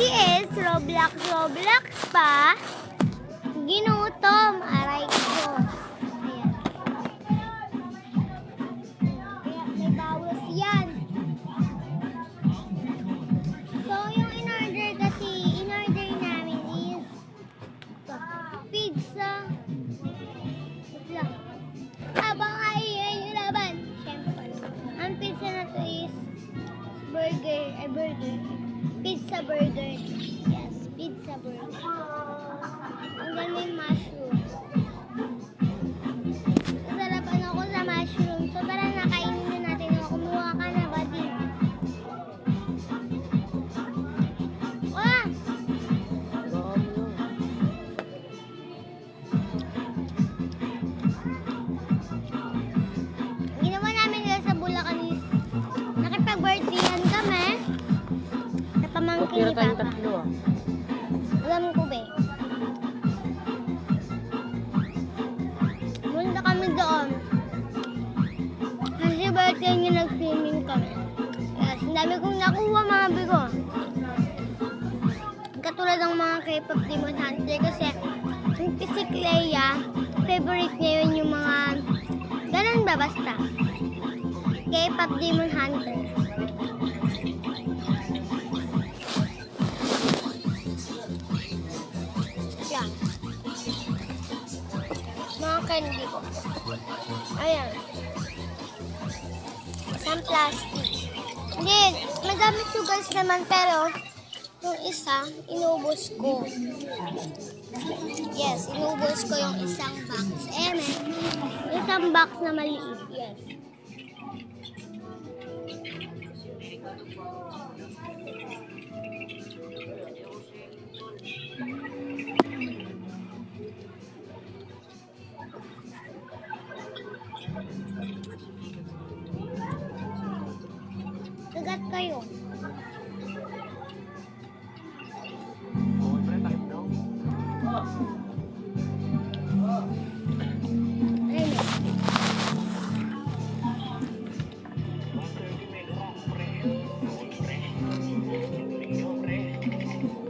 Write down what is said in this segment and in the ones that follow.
is Roblox pa. Ginutom. Aray ko. Ayan. Kaya may bawas yan. So, yung in-order namin is pizza. Habang ayayin yung laban. Siyempre. Ang pizza na to is burger. Pizza burger. Yes, pizza burger. And then may mushroom. Sasarapan ako sa mushroom. So tara na, kainin na natin. Kumuha ka na ba din? Ah! Ginawa namin nila sa Bulacan is nakipag-birthdayan kami. Pamangkin ni Papa. Alam ko ba? Punta kami doon. Kasi birthday niya nag-swimming kami. Yes, ang dami kong nakuha mga bigo. Katulad ng mga K-pop Demon Hunter kasi yung si Clea, favorite niya yun yung mga ganun ba basta? K-pop Demon Hunter. Yan. Mga candy ko. Ayan. Isang plastic. Hindi, madami sugars naman pero yung isa, inubos ko. Yes, inubos ko yung isang box. Isang box na maliit. Yes. Kagat kayo.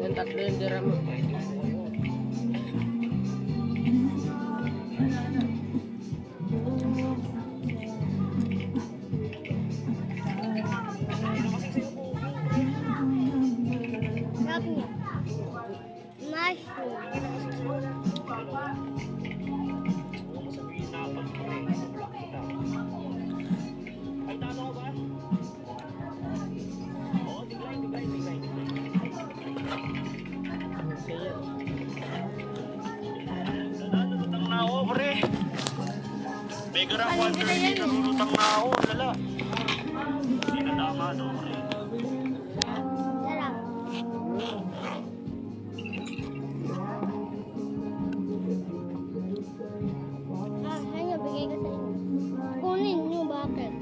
Yan tatlo yung dira mo. Sarap niya. Mushroom. Nalulutang na ako, pre. Mega rank 130, nalulutang na ako, lala. Hindi na tama, no, pre. Sarap. Kaya bigay ko sa inyo. Kunin nyo, bakit?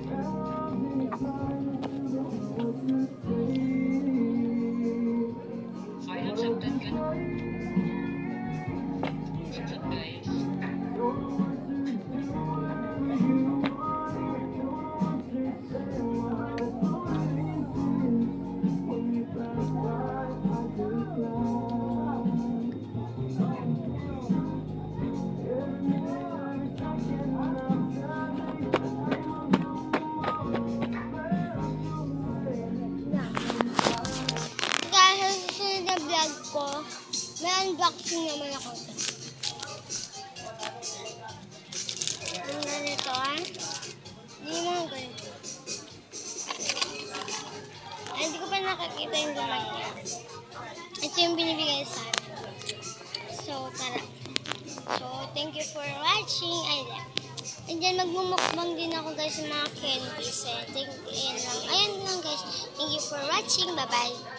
Dahil sa susunod na vlog ko, may unboxing naman ako. Yung ganito, Hindi mo ganito. Ay, hindi ko pa nakakita yung laman niya. Ito yung binibigay sa akin. So, tara. So, thank you for watching. And then, magmumukbang din ako guys sa mga candies. Ayan lang guys. Thank you for watching. Bye-bye.